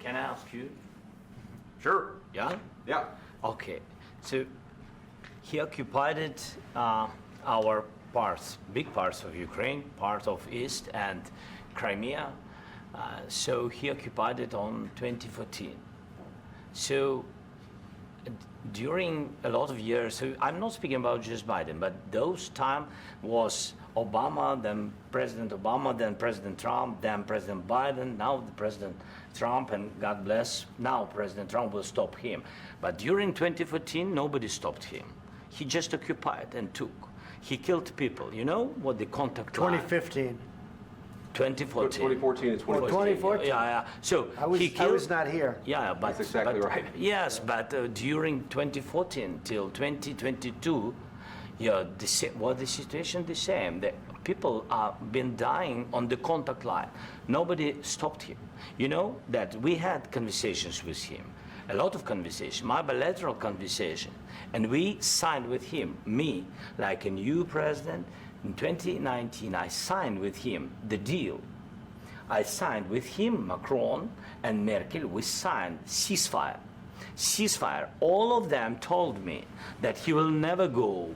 Can I ask you? Sure. Yeah? Yeah. Okay. So he occupied it, our parts, big parts of Ukraine, part of East and Crimea. So he occupied it on 2014. So during a lot of years, so I'm not speaking about just Biden, but those time was Obama, then President Obama, then President Trump, then President Biden, now the President Trump, and God bless, now President Trump will stop him. But during 2014, nobody stopped him. He just occupied and took. He killed people. You know what the contact line? 2015. 2014. 2014 and 2015. 2014. Yeah. So I was not here. Yeah, but That's exactly right. Yes, but during 2014 till 2022, yeah, the situation the same. The people are been dying on the contact line. Nobody stopped him. You know that we had conversations with him, a lot of conversation, my bilateral conversation, and we signed with him, me, like a new president. In 2019, I signed with him the deal. I signed with him, Macron and Merkel, we signed ceasefire. Ceasefire. All of them told me that he will never go.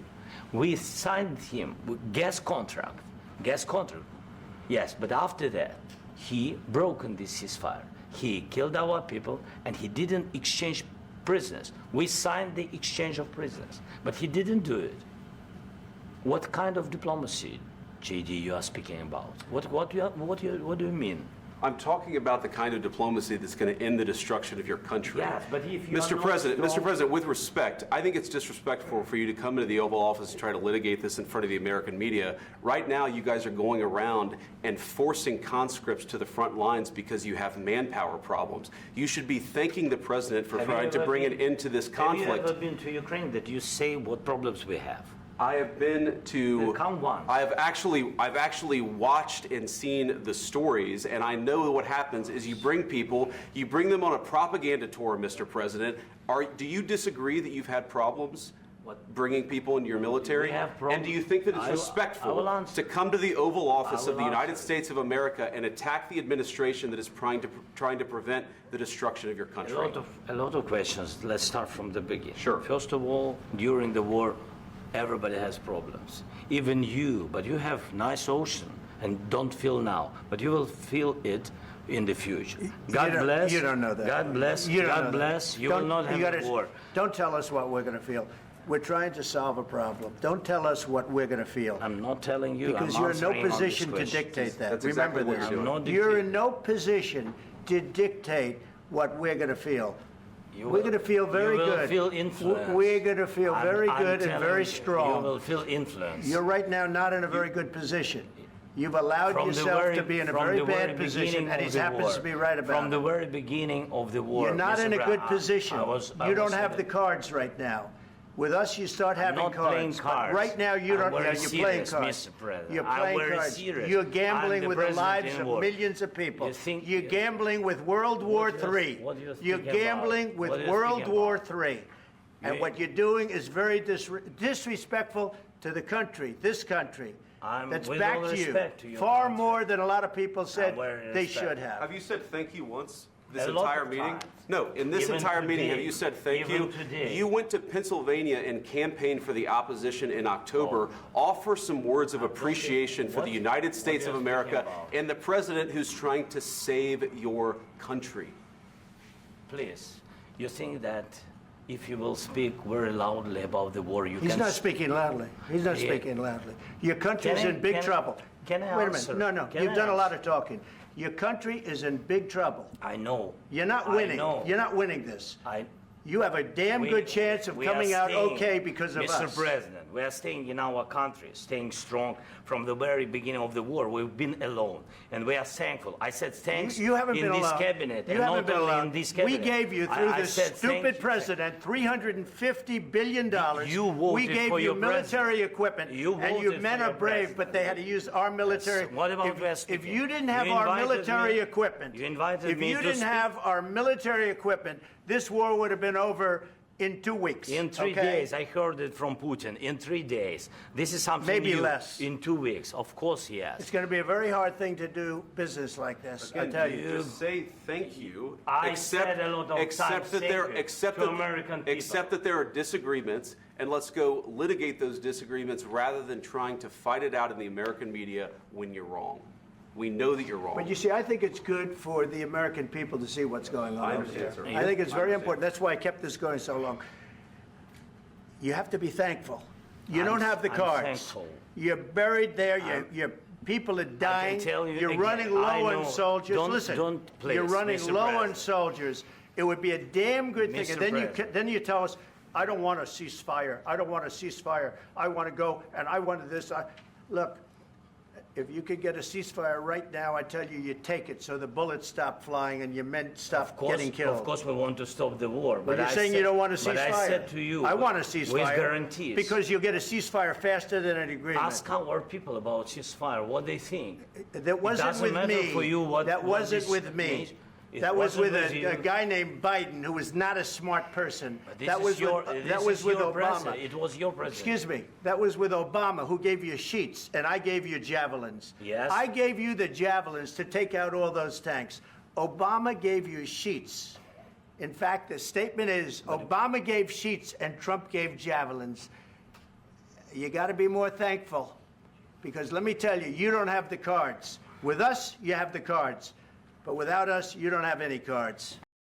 We signed him with gas contract. Yes, but after that, he broken this ceasefire. He killed our people and he didn't exchange prisoners. We signed the exchange of prisoners, but he didn't do it. What kind of diplomacy, JD, you are speaking about? What do you mean? I'm talking about the kind of diplomacy that's going to end the destruction of your country. Yes, but if you Mr. President, with respect, I think it's disrespectful for you to come into the Oval Office and try to litigate this in front of the American media. Right now, you guys are going around and forcing conscripts to the front lines because you have manpower problems. You should be thanking the president for trying to bring an end to this conflict. Have you ever been to Ukraine that you say what problems we have? I have been to. Come once. I've actually watched and seen the stories, and I know what happens is you bring people, you bring them on a propaganda tour, Mr. President. Do you disagree that you've had problems bringing people into your military? We have problems. And do you think that it's respectful to come to the Oval Office of the United States of America and attack the administration that is trying to prevent the destruction of your country? A lot of questions. Let's start from the beginning. Sure. First of all, during the war, everybody has problems, even you, but you have nice ocean and don't feel now, but you will feel it in the future. God bless. You don't know that. God bless. God bless. You will not have a war. Don't tell us what we're going to feel. We're trying to solve a problem. Don't tell us what we're going to feel. I'm not telling you. Because you're in no position to dictate that. That's Remember exactly this. what You're in no position to dictate what we're going to feel. We're going to feel very good. You will feel influence. We're going to feel very good and very You strong. will feel influence. You're right now not in a very good position. You've allowed yourself to be in a very bad position, and he happens to be right about it. From the very beginning of the war. You're not in a good position. You don't have the cards right now. With us, you start having cards. Playing cards. But right now, you don't. You're playing cards. Mr. President. You're playing cards. Serious. You're gambling with the lives of war. millions of people. You're yeah. gambling with World War III. You're gambling with World War III. And what you're doing is very disrespectful to the country, this country. That's back to you. Far more than a lot of people said they should have. Have you said thank you once? This entire meeting? No, in this entire meeting, have you said thank you? You went to Pennsylvania and campaigned for the opposition in October. Offer some words of appreciation for the United States of America and the president who's trying to save your country. Please, you think that if you will speak very loudly about the war, you can... He's not speaking loudly. He's not speaking loudly. Your country's in big trouble. Can I Wait a answer? minute. No. You've done a lot of talking. Your country is in big trouble. I know. You're not winning. You're not winning this. You have a damn good chance of coming out okay because of us. Mr. President, we are staying in our country, staying strong from the very beginning of the war. We've been alone, and we are thankful. I said thanks you haven't in been this alone. cabinet, you and haven't not been only alone. in this cabinet. We gave you, through this stupid president, $350 billion. You voted we gave for you your military equipment, and your men are brave, president. but they had to use our military. Yes. What about if you didn't have our military equipment, you invited if me you to didn't have our military equipment, this war would have been over in 2 weeks. In 3 days, I heard it from Putin. In 3 days, this is something Maybe new. less. In 2 weeks, of course, yes. It's going to be a very hard thing to do business like this. I tell you. Just say thank you. I said a lot of times that there, thank you accept to that, American people. accept that there are disagreements, and let's go litigate those disagreements rather than trying to fight it out in the American media when you're wrong. We know that you're wrong. But you see, I think it's good for the American people to see what's going on. I understand, sir. I think it's very important. That's why I kept this going so long. You have to be thankful. You don't have the cards. I'm thankful. You're buried there. Your people are dying. I can tell you You're again, running low I on know. soldiers. Listen, Please, you're running Mr. low on President. soldiers. It would be a damn good thing. Mr. And then you tell us, I don't want a ceasefire. I don't want a ceasefire. I want to go, and I wanted this. Look, if you could get a ceasefire right now, I tell you, you take it so the bullets stop flying and your men stop getting killed. Of course, we want to stop the war. But you're saying you don't want a ceasefire. But I said to you, I want a ceasefire. with guarantees. Because you'll get a ceasefire faster than an agreement. Ask our people about ceasefire, what they think. That wasn't doesn't with matter me. for you what- That what wasn't this with me. means. It That was wasn't with with a you. guy named Biden, who was not a smart person. This That is was your, with, this that was is with your Obama. president. It was your president. Excuse me. That was with Obama, who gave you sheets, and I gave you javelins. Yes. I gave you the javelins to take out all those tanks. Obama gave you sheets. In fact, the statement is Obama gave sheets and Trump gave javelins. You got to be more thankful, because let me tell you, you don't have the cards. With us, you have the cards. But without us, you don't have any cards.